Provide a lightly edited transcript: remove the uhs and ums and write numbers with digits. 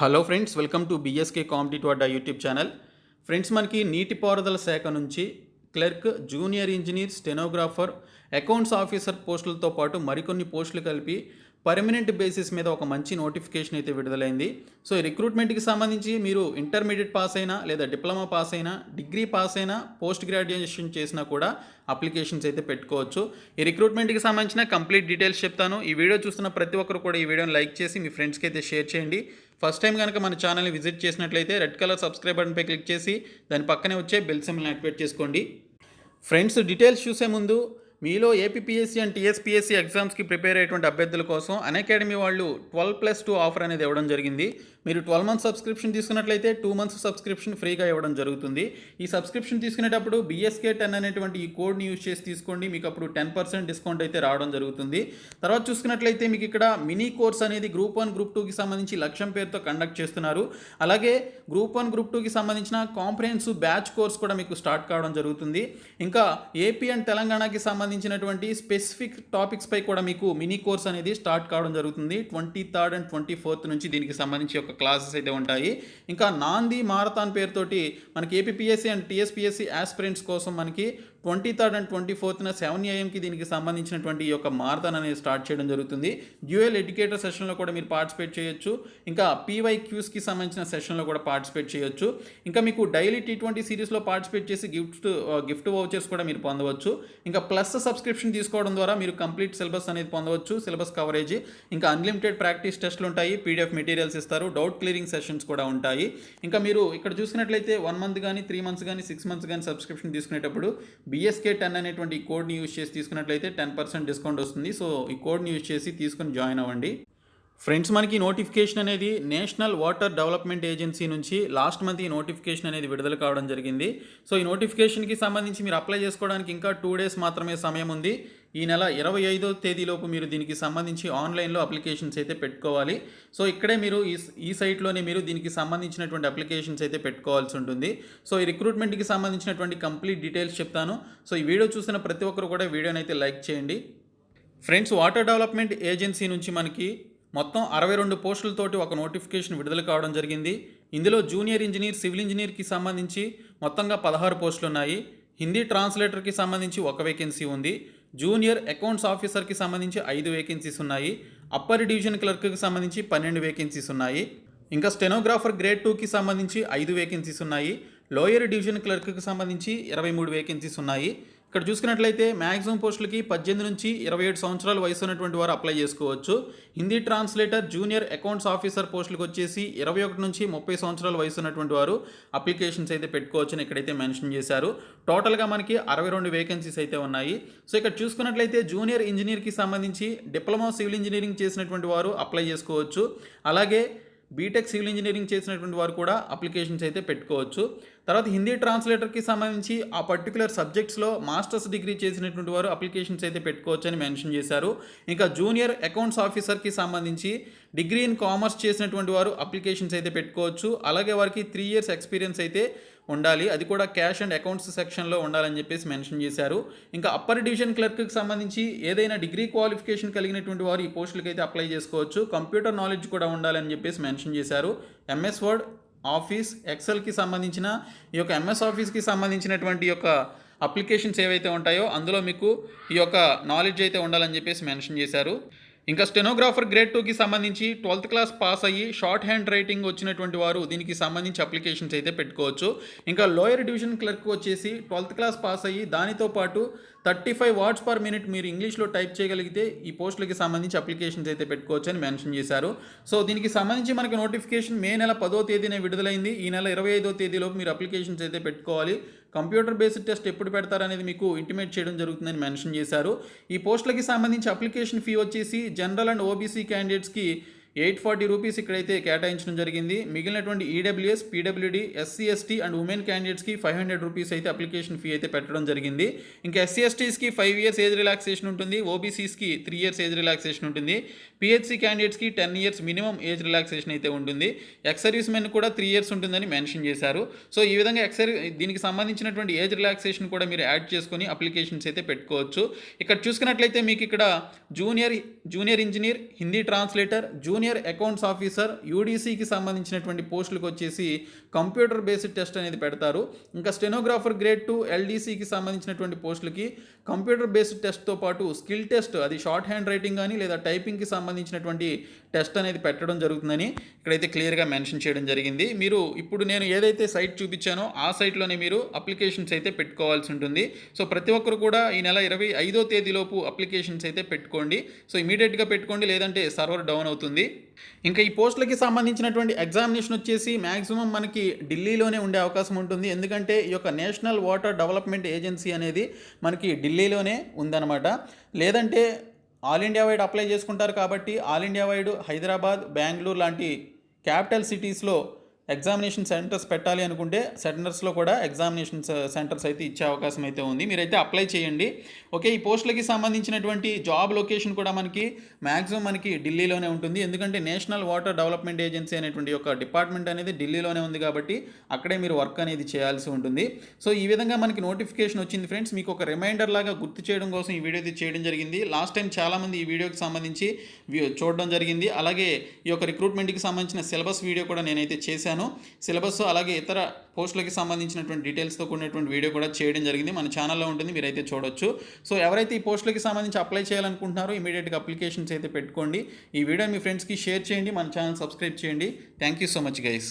Hello friends, welcome to BSK competitive Adda YouTube channel. Friends, మనకి నీటిపారుదల శాఖ నుంచి clerk, junior engineer, stenographer, accounts officer పోస్టులతో పాటు మరికొన్ని పోస్టులు కలిపి పర్మనెంట్ బేసిస్ మీద ఒక మంచి నోటిఫికేషన్ అయితే విడుదలైంది. సో ఈ రిక్రూట్మెంట్కి సంబంధించి మీరు ఇంటర్మీడియట్ పాస్ అయినా లేదా డిప్లొమా పాస్ అయినా, డిగ్రీ పాస్ అయినా, పోస్ట్ గ్రాడ్యుయేషన్ చేసినా కూడా అప్లికేషన్స్ అయితే పెట్టుకోవచ్చు. ఈ రిక్రూట్మెంట్కి సంబంధించిన కంప్లీట్ డీటెయిల్స్ చెప్తాను. ఈ వీడియో చూస్తున్న ప్రతి ఒక్కరు కూడా ఈ వీడియోని లైక్ చేసి మీ ఫ్రెండ్స్కి అయితే షేర్ చేయండి. ఫస్ట్ టైం కనుక మన ఛానల్ని విజిట్ చేసినట్లయితే రెడ్ కలర్ సబ్స్క్రైబ్ బటన్పై క్లిక్ చేసి దాని పక్కనే వచ్చే బెల్ సింబల్ని యాక్టివేట్ చేసుకోండి. ఫ్రెండ్స్, డీటెయిల్స్ చూసే ముందు మీలో ఏపీపీఎస్సీ అండ్ టీఎస్పీఎస్సీ ఎగ్జామ్స్కి ప్రిపేర్ అయ్యేటువంటి అభ్యర్థుల కోసం అన్అకాడమీ వాళ్ళు 12+2 ఆఫర్ అనేది ఇవ్వడం జరిగింది. మీరు 12 మంత్స్ సబ్స్క్రిప్షన్ తీసుకున్నట్లయితే 2 మంత్స్ సబ్స్క్రిప్షన్ ఫ్రీగా ఇవ్వడం జరుగుతుంది. ఈ సబ్స్క్రిప్షన్ తీసుకునేటప్పుడు BSK10 అనేటువంటి ఈ కోడ్ని యూజ్ చేసి తీసుకోండి. మీకు అప్పుడు 10% డిస్కౌంట్ అయితే రావడం జరుగుతుంది. తర్వాత చూసుకున్నట్లయితే మీకు ఇక్కడ మినీ కోర్స్ అనేది గ్రూప్ 1, గ్రూప్ 2కి సంబంధించి లక్ష్యం పేరుతో కండక్ట్ చేస్తున్నారు. అలాగే గ్రూప్ 1, గ్రూప్ 2కి సంబంధించిన కాంప్రహెన్సివ్ బ్యాచ్ కోర్స్ కూడా మీకు స్టార్ట్ కావడం జరుగుతుంది. ఇంకా ఏపీ అండ్ తెలంగాణకి సంబంధించినటువంటి స్పెసిఫిక్ టాపిక్స్ పై కూడా మీకు మినీ కోర్స్ అనేది స్టార్ట్ కావడం జరుగుతుంది. 23rd and 24th నుంచి దీనికి సంబంధించి ఒక క్లాసెస్ అయితే ఉంటాయి. ఇంకా నాంది మారథాన్ పేరుతోటి మనకి ఏపీపీఎస్సీ అండ్ టీఎస్పీఎస్సీ ఆస్పిరెంట్స్ కోసం మనకి 23rd and 24th 7 AM దీనికి సంబంధించినటువంటి ఈ యొక్క మారథాన్ అనేది స్టార్ట్ చేయడం జరుగుతుంది. డ్యూయల్ ఎడ్యుకేటర్ సెషన్లో కూడా మీరు పార్టిసిపేట్ చేయొచ్చు. ఇంకా PYQస్కి సంబంధించిన సెషన్లో కూడా పార్టిసిపేట్ చేయొచ్చు. ఇంకా మీకు డైలీ T20 సిరీస్లో పార్టిసిపేట్ చేసి గిఫ్ట్ వౌచర్స్ కూడా మీరు పొందవచ్చు. ఇంకా ప్లస్ సబ్స్క్రిప్షన్ తీసుకోవడం ద్వారా మీరు కంప్లీట్ సిలబస్ అనేది పొందవచ్చు, సిలబస్ కవరేజ్. ఇంకా అన్లిమిటెడ్ ప్రాక్టీస్ టెస్ట్లు ఉంటాయి, PDF మెటీరియల్స్ ఇస్తారు, డౌట్ క్లియరింగ్ సెషన్స్ కూడా ఉంటాయి. ఇంకా మీరు ఇక్కడ చూసుకున్నట్లయితే 1 మంత్ కానీ, 3 మంత్స్ కానీ, 6 మంత్స్ కానీ సబ్స్క్రిప్షన్ తీసుకునేటప్పుడు BSK10 అనేటువంటి ఈ కోడ్ని యూజ్ చేసి తీసుకున్నట్లయితే 10% డిస్కౌంట్ వస్తుంది. సో ఈ కోడ్ని యూజ్ చేసి తీసుకుని జాయిన్ అవ్వండి. ఫ్రెండ్స్, మనకి నోటిఫికేషన్ అనేది నేషనల్ వాటర్ డెవలప్మెంట్ ఏజెన్సీ నుంచి లాస్ట్ మంత్ ఈ నోటిఫికేషన్ అనేది విడుదల కావడం జరిగింది. సో ఈ నోటిఫికేషన్కి సంబంధించి మీరు అప్లై చేసుకోవడానికి ఇంకా 2 days మాత్రమే సమయం ఉంది. ఈ నెల 25వ తేదీలోపు మీరు దీనికి సంబంధించి ఆన్లైన్లో అప్లికేషన్స్ అయితే పెట్టుకోవాలి. సో ఇక్కడే మీరు ఈ సైట్లోనే మీరు దీనికి సంబంధించినటువంటి అప్లికేషన్స్ అయితే పెట్టుకోవాల్సి ఉంటుంది. సో ఈ రిక్రూట్మెంట్కి సంబంధించినటువంటి కంప్లీట్ డీటెయిల్స్ చెప్తాను. సో ఈ వీడియో చూసిన ప్రతి ఒక్కరు కూడా వీడియోని అయితే లైక్ చేయండి. ఫ్రెండ్స్, వాటర్ డెవలప్మెంట్ ఏజెన్సీ నుంచి మనకి మొత్తం 62 పోస్టులతోటి ఒక నోటిఫికేషన్ విడుదల కావడం జరిగింది. ఇందులో జూనియర్ ఇంజనీర్, సివిల్ ఇంజనీర్కి సంబంధించి మొత్తంగా 16 పోస్టులు ఉన్నాయి. హిందీ ట్రాన్స్లేటర్కి సంబంధించి 1 వేకెన్సీ ఉంది. జూనియర్ అకౌంట్స్ ఆఫీసర్కి సంబంధించి 5 వేకెన్సీస్ ఉన్నాయి. అప్పర్ డివిజన్ క్లర్క్కి సంబంధించి 12 వేకెన్సీస్ ఉన్నాయి. ఇంకా స్టెనోగ్రాఫర్ గ్రేడ్ 2కి సంబంధించి 5 వేకెన్సీస్ ఉన్నాయి. లోయర్ డివిజన్ క్లర్క్కి సంబంధించి 23 వేకెన్సీస్ ఉన్నాయి. ఇక్కడ చూసుకున్నట్లయితే మ్యాక్సిమం పోస్టులకి 18 నుంచి 27 సంవత్సరాల వయసు ఉన్నటువంటి వారు అప్లై చేసుకోవచ్చు. Hindi translator, junior accounts officer పోస్టులకు వచ్చేసి 21 నుంచి 30 సంవత్సరాల వయసు ఉన్నటువంటి వారు అప్లికేషన్స్ అయితే పెట్టుకోవచ్చని ఇక్కడైతే మెన్షన్ చేశారు. టోటల్గా మనకి 62 వేకెన్సీస్ అయితే ఉన్నాయి. సో ఇక్కడ చూసుకున్నట్లయితే జూనియర్ ఇంజనీర్కి సంబంధించి డిప్లొమా సివిల్ ఇంజనీరింగ్ చేసినటువంటి వారు అప్లై చేసుకోవచ్చు. అలాగే బీటెక్ సివిల్ ఇంజనీరింగ్ చేసినటువంటి వారు కూడా అప్లికేషన్స్ అయితే పెట్టుకోవచ్చు. తర్వాత హిందీ ట్రాన్స్లేటర్కి సంబంధించి ఆ పర్టికులర్ సబ్జెక్ట్స్లో మాస్టర్స్ డిగ్రీ చేసినటువంటి వారు అప్లికేషన్స్ అయితే పెట్టుకోవచ్చు అని మెన్షన్ చేశారు. ఇంకా జూనియర్ అకౌంట్స్ ఆఫీసర్కి సంబంధించి డిగ్రీ ఇన్ కామర్స్ చేసినటువంటి వారు అప్లికేషన్స్ అయితే పెట్టుకోవచ్చు. అలాగే వారికి 3 years ఎక్స్పీరియన్స్ అయితే ఉండాలి, అది కూడా క్యాష్ అండ్ అకౌంట్స్ సెక్షన్లో ఉండాలని చెప్పేసి మెన్షన్ చేశారు. ఇంకా అప్పర్ డివిజన్ క్లర్క్కి సంబంధించి ఏదైనా డిగ్రీ క్వాలిఫికేషన్ కలిగినటువంటి వారు ఈ పోస్టులకి అయితే అప్లై చేసుకోవచ్చు. కంప్యూటర్ నాలెడ్జ్ కూడా ఉండాలని చెప్పేసి మెన్షన్ చేశారు. MS వర్డ్, ఆఫీస్, ఎక్సెల్కి సంబంధించిన ఈ యొక్క MS ఆఫీస్కి సంబంధించినటువంటి యొక్క అప్లికేషన్స్ ఏవైతే ఉంటాయో అందులో మీకు ఈ యొక్క నాలెడ్జ్ అయితే ఉండాలని చెప్పేసి మెన్షన్ చేశారు. ఇంకా స్టెనోగ్రాఫర్ గ్రేడ్ 2కి సంబంధించి 12th క్లాస్ పాస్ అయ్యి షార్ట్ హ్యాండ్ రైటింగ్ వచ్చినటువంటి వారు దీనికి సంబంధించి అప్లికేషన్స్ అయితే పెట్టుకోవచ్చు. ఇంకా లోయర్ డివిజన్ క్లర్క్ వచ్చేసి 12th క్లాస్ పాస్ అయ్యి దానితో పాటు 35 words per minute మీరు ఇంగ్లీష్లో టైప్ చేయగలిగితే ఈ పోస్టులకి సంబంధించి అప్లికేషన్స్ అయితే పెట్టుకోవచ్చు అని మెన్షన్ చేశారు. సో దీనికి సంబంధించి మనకి నోటిఫికేషన్ మే నెల 10వ తేదీనే విడుదలైంది. ఈ నెల 25వ తేదీలోపు మీరు అప్లికేషన్స్ అయితే పెట్టుకోవాలి. కంప్యూటర్ బేస్డ్ టెస్ట్ ఎప్పుడు పెడతారనేది మీకు ఇంటిమేట్ చేయడం జరుగుతుందని మెన్షన్ చేశారు. ఈ పోస్టులకి సంబంధించి అప్లికేషన్ ఫీ వచ్చేసి జనరల్ అండ్ OBC క్యాండిడేట్స్కి 840 రూపీస్ ఇక్కడైతే కేటాయించడం జరిగింది. మిగిలినటువంటి EWS, PWD, SC, ST and women క్యాండిడేట్స్కి 500 రూపీస్ అయితే అప్లికేషన్ ఫీ అయితే పెట్టడం జరిగింది. ఇంకా SC, STస్కి 5 years ఏజ్ రిలాక్సేషన్ ఉంటుంది. OBCస్కి 3 years ఏజ్ రిలాక్సేషన్ ఉంటుంది. PHC క్యాండిడేట్స్కి 10 years మినిమం ఏజ్ రిలాక్సేషన్ అయితే ఉంటుంది. ఎక్స్ సర్వీస్ మెన్ కూడా 3 years ఉంటుందని మెన్షన్ చేశారు. సో ఈ విధంగా దీనికి సంబంధించినటువంటి ఏజ్ రిలాక్సేషన్ కూడా మీరు యాడ్ చేసుకొని అప్లికేషన్స్ అయితే పెట్టుకోవచ్చు. ఇక్కడ చూసుకున్నట్లయితే మీకు ఇక్కడ junior engineer, Hindi translator, junior junior accounts officer యూడీసీకి సంబంధించినటువంటి పోస్టులకు వచ్చేసి కంప్యూటర్ బేస్డ్ టెస్ట్ అనేది పెడతారు. ఇంకా స్టెనోగ్రాఫర్ గ్రేడ్ 2 ఎల్డీసీకి సంబంధించినటువంటి పోస్టులకి కంప్యూటర్ బేస్డ్ టెస్ట్తో పాటు స్కిల్ టెస్ట్, అది షార్ట్ హ్యాండ్ రైటింగ్ కానీ లేదా టైపింగ్కి సంబంధించినటువంటి టెస్ట్ అనేది పెట్టడం జరుగుతుందని ఇక్కడైతే క్లియర్గా మెన్షన్ చేయడం జరిగింది. మీరు ఇప్పుడు నేను ఏదైతే సైట్ చూపించానో ఆ సైట్లోనే మీరు అప్లికేషన్స్ అయితే పెట్టుకోవాల్సి ఉంటుంది. సో ప్రతి ఒక్కరు కూడా ఈ నెల 25వ తేదీలోపు అప్లికేషన్స్ అయితే పెట్టుకోండి. సో ఇమీడియట్గా పెట్టుకోండి, లేదంటే సర్వర్ డౌన్ అవుతుంది. ఇంకా ఈ పోస్టులకి సంబంధించినటువంటి ఎగ్జామినేషన్ వచ్చేసి మ్యాక్సిమం మనకి ఢిల్లీలోనే ఉండే అవకాశం ఉంటుంది. ఎందుకంటే ఈ యొక్క నేషనల్ వాటర్ డెవలప్మెంట్ ఏజెన్సీ అనేది మనకి ఢిల్లీలోనే ఉందన్నమాట. లేదంటే ఆల్ ఇండియా వైడ్ అప్లై చేసుకుంటారు కాబట్టి all India wide Hyderabad, Bengaluru లాంటి క్యాపిటల్ సిటీస్లో ఎగ్జామినేషన్ సెంటర్స్ పెట్టాలి అనుకుంటే సెంటర్స్లో కూడా ఎగ్జామినేషన్ సెంటర్స్ అయితే ఇచ్చే అవకాశం అయితే ఉంది. మీరైతే అప్లై చేయండి. ఓకే, ఈ పోస్టులకి సంబంధించినటువంటి జాబ్ లొకేషన్ కూడా మ్యాక్సిమం మనకి ఢిల్లీలోనే ఉంటుంది. ఎందుకంటే నేషనల్ వాటర్ డెవలప్మెంట్ ఏజెన్సీ అనేటువంటి ఒక డిపార్ట్మెంట్ అనేది ఢిల్లీలోనే ఉంది కాబట్టి అక్కడే మీరు వర్క్ అనేది చేయాల్సి ఉంటుంది. సో ఈ విధంగా మనకి నోటిఫికేషన్ వచ్చింది ఫ్రెండ్స్. మీకు ఒక రిమైండర్ లాగా గుర్తు చేయడం కోసం ఈ వీడియో అయితే చేయడం జరిగింది. లాస్ట్ టైం చాలామంది ఈ వీడియోకి సంబంధించి చూడడం జరిగింది. అలాగే ఈ యొక్క రిక్రూట్మెంట్కి సంబంధించిన సిలబస్ వీడియో కూడా నేనైతే చేశాను. సిలబస్ అలాగే ఇతర పోస్టులకి సంబంధించినటువంటి డీటెయిల్స్తో కూడినటువంటి వీడియో కూడా చేయడం జరిగింది. మన ఛానల్లో ఉంటుంది, మీరైతే చూడొచ్చు. సో ఎవరైతే ఈ పోస్టులకి సంబంధించి అప్లై చేయాలనుకుంటున్నారో ఇమీడియట్గా అప్లికేషన్స్ అయితే పెట్టుకోండి. ఈ వీడియో మీ ఫ్రెండ్స్కి షేర్ చేయండి, మన ఛానల్ సబ్స్క్రైబ్ చేయండి. Thank you so much guys.